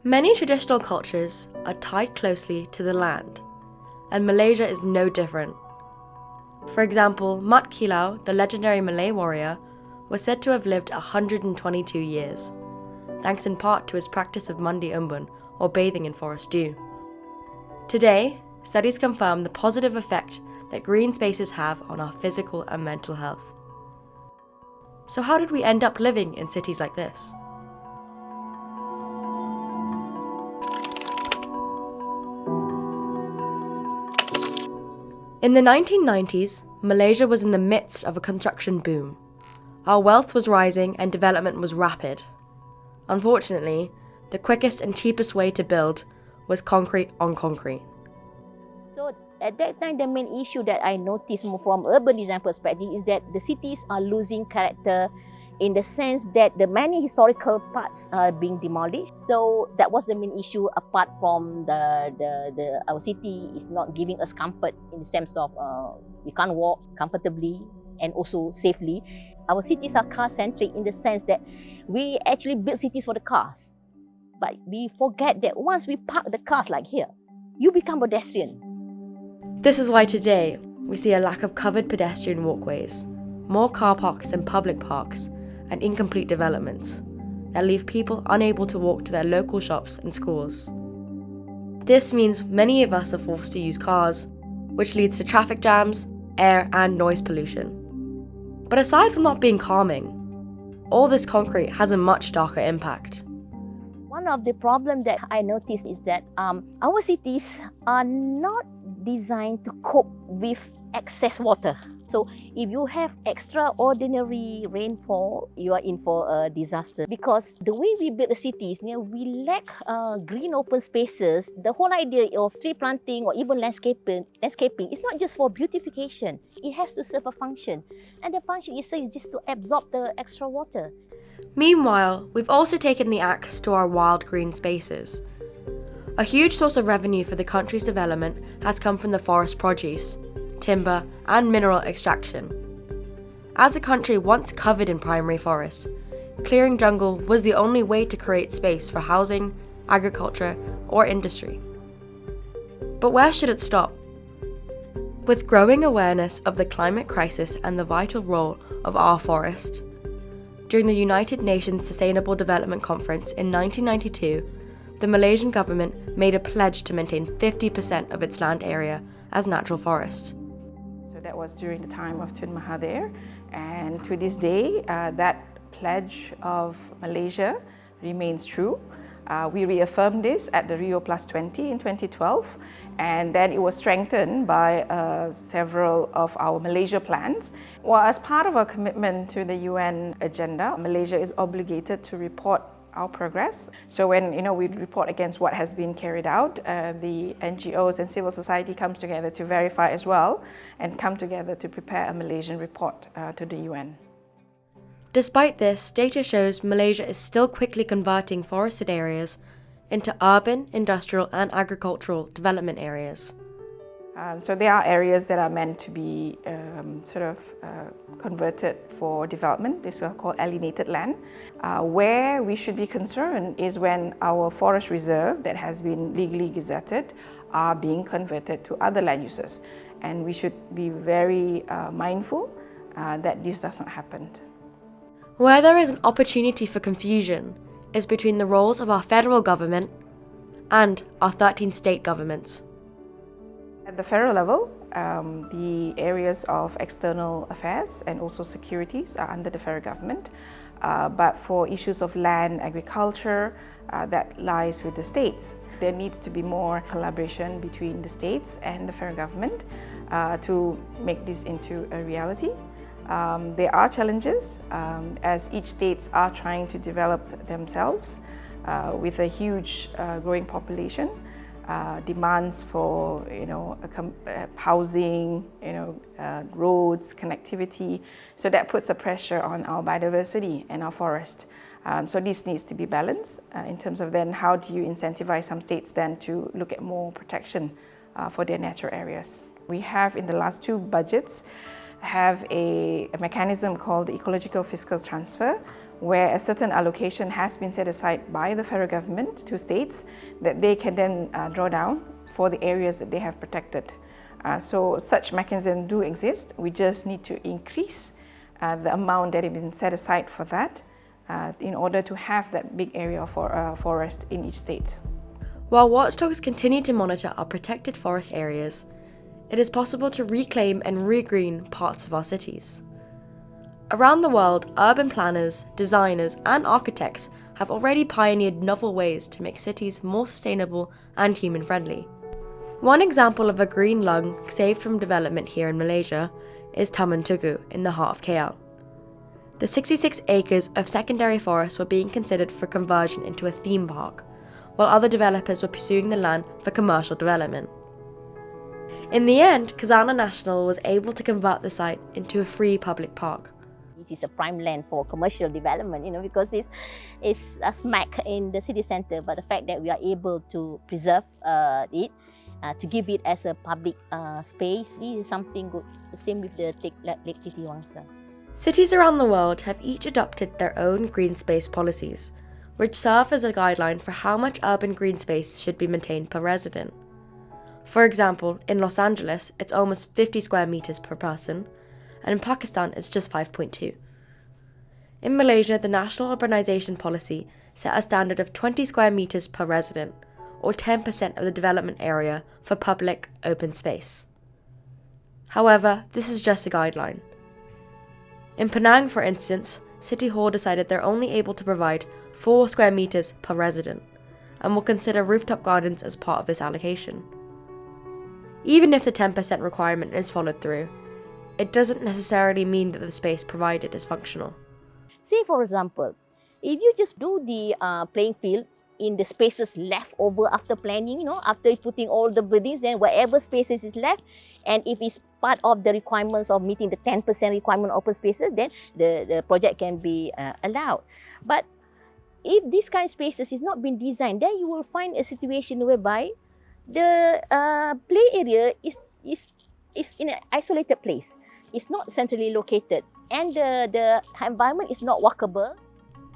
Many traditional cultures are tied closely to the land, and Malaysia is no different. For example, Mat Kilau, the legendary Malay warrior, was said to have lived 122 years, thanks in part to his practice of mandi umbun, or bathing in forest dew. Today, studies confirm the positive effect that green spaces have on our physical and mental health. So how did we end up living in cities like this? In the 1990s, Malaysia was in the midst of a construction boom. Our wealth was rising and development was rapid. Unfortunately, the quickest and cheapest way to build was concrete on concrete. So at that time, the main issue that I noticed from urban design perspective is that the cities are losing character in the sense that the many historical parts are being demolished. So that was the main issue, apart from our city is not giving us comfort in the sense of we can't walk comfortably and also safely. Our cities are car-centric in the sense that we actually build cities for the cars. But we forget that once we park the cars like here, you become pedestrian. This is why today we see a lack of covered pedestrian walkways, more car parks than public parks, and incomplete developments that leave people unable to walk to their local shops and schools. This means many of us are forced to use cars, which leads to traffic jams, air and noise pollution. But aside from not being calming, all this concrete has a much darker impact. One of the problems that I noticed is that our cities are not designed to cope with excess water. So if you have extraordinary rainfall, you are in for a disaster. Because the way we build the cities, we lack green open spaces. The whole idea of tree planting or even landscaping is not just for beautification. It has to serve a function. And the function is just to absorb the extra water. Meanwhile, we've also taken the axe to our wild green spaces. A huge source of revenue for the country's development has come from the forest produce, timber and mineral extraction. As a country once covered in primary forests, clearing jungle was the only way to create space for housing, agriculture or industry. But where should it stop? With growing awareness of the climate crisis and the vital role of our forest, during the United Nations Sustainable Development Conference in 1992, the Malaysian government made a pledge to maintain 50% of its land area as natural forest. So that was during the time of Tun Mahathir, and to this day, that pledge of Malaysia remains true. We reaffirmed this at the Rio +20 in 2012, and then it was strengthened by several of our Malaysia plans. Well, as part of our commitment to the UN agenda, Malaysia is obligated to report our progress. So when we report against what has been carried out, the NGOs and civil society comes together to verify as well and come together to prepare a Malaysian report to the UN. Despite this, data shows Malaysia is still quickly converting forested areas into urban, industrial and agricultural development areas. So there are areas that are meant to be converted for development. This is called alienated land. Where we should be concerned is when our forest reserve that has been legally gazetted are being converted to other land uses. And we should be very mindful that this does not happen. Where there is an opportunity for confusion is between the roles of our federal government and our 13 state governments. At the federal level, the areas of external affairs and also securities are under the federal government. But for issues of land, agriculture, that lies with the states. There needs to be more collaboration between the states and the federal government to make this into a reality. There are challenges as each states are trying to develop themselves with a huge growing population, demands for housing, roads, connectivity. So that puts a pressure on our biodiversity and our forest. So this needs to be balanced in terms of then how do you incentivize some states then to look at more protection for their natural areas. We have in the last 2 budgets have a mechanism called the ecological fiscal transfer, where a certain allocation has been set aside by the federal government to states that they can then draw down for the areas that they have protected. So such mechanisms do exist. We just need to increase the amount that has been set aside for that in order to have that big area of forest in each state. While watchdogs continue to monitor our protected forest areas, it is possible to reclaim and regreen parts of our cities. Around the world, urban planners, designers, and architects have already pioneered novel ways to make cities more sustainable and human-friendly. One example of a green lung saved from development here in Malaysia is Taman Tugu in the heart of KL. The 66 acres of secondary forest were being considered for conversion into a theme park, while other developers were pursuing the land for commercial development. In the end, Khazanah National was able to convert the site into a free public park. This is a prime land for commercial development, because it's a smack in the city centre. But the fact that we are able to preserve it, to give it as a public space, this is something good. The same with the Lake Titi Wangsa. Cities around the world have each adopted their own green space policies, which serve as a guideline for how much urban green space should be maintained per resident. For example, in Los Angeles, it's almost 50 square meters per person, and in Pakistan, it's just 5.2. In Malaysia, the National Urbanization Policy set a standard of 20 square meters per resident, or 10% of the development area for public open space. However, this is just a guideline. In Penang, for instance, City Hall decided they're only able to provide 4 square meters per resident, and will consider rooftop gardens as part of this allocation. Even if the 10% requirement is followed through, it doesn't necessarily mean that the space provided is functional. Say, for example, if you just do the playing field in the spaces left over after planning, after putting all the buildings, then whatever spaces is left, and if it's part of the requirements of meeting the 10% requirement of open spaces, then the project can be allowed. But if this kind of spaces is not been designed, then you will find a situation whereby the play area is in an isolated place. It's not centrally located, and the environment is not walkable.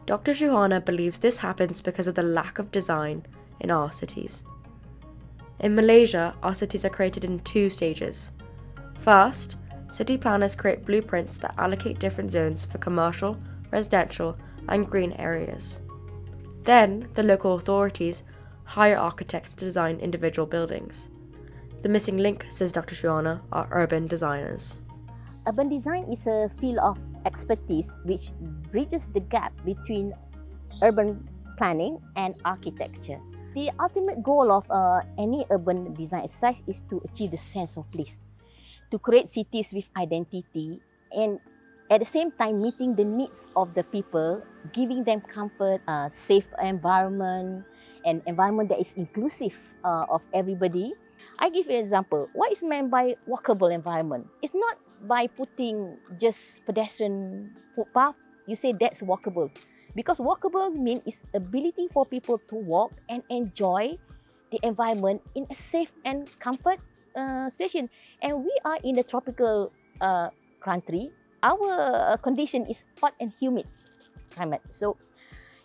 Dr. Shuhana believes this happens because of the lack of design in our cities. In Malaysia, our cities are created in 2 stages. First, city planners create blueprints that allocate different zones for commercial, residential, and green areas. Then, the local authorities hire architects to design individual buildings. The missing link, says Dr. Shuhana, are urban designers. Urban design is a field of expertise which bridges the gap between urban planning and architecture. The ultimate goal of any urban design exercise is to achieve the sense of place, to create cities with identity, and at the same time meeting the needs of the people, giving them comfort, safe environment, an environment that is inclusive of everybody. I give you an example. What is meant by walkable environment? It's not by putting just pedestrian footpath, you say that's walkable. Because walkable means is ability for people to walk and enjoy the environment in a safe and comfort situation. And we are in a tropical country. Our condition is hot and humid climate. So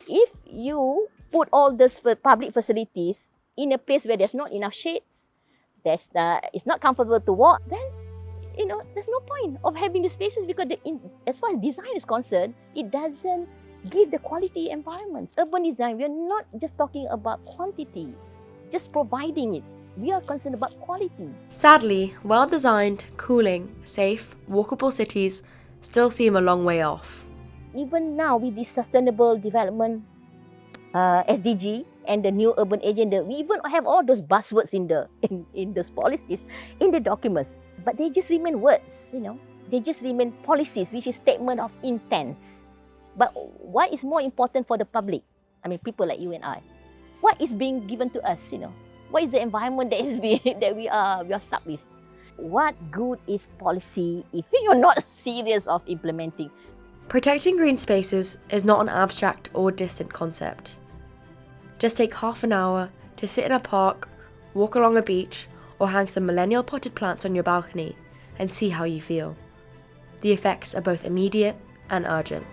if you put all these public facilities in a place where there's not enough shades, it's not comfortable to walk, then there's no point of having the spaces, because as far as design is concerned, it doesn't give the quality environments. Urban design, we are not just talking about quantity, just providing it. We are concerned about quality. Sadly, well-designed, cooling, safe, walkable cities still seem a long way off. Even now, with this sustainable development SDG and the new urban agenda, we even have all those buzzwords in those policies, in the documents. But they just remain words, They just remain policies, which is statement of intents. But what is more important for the public? I mean, people like you and I. What is being given to us, What is the environment that we are stuck with? What good is policy if you're not serious of implementing? Protecting green spaces is not an abstract or distant concept. Just take half an hour to sit in a park, walk along a beach, or hang some millennial potted plants on your balcony and see how you feel. The effects are both immediate and urgent.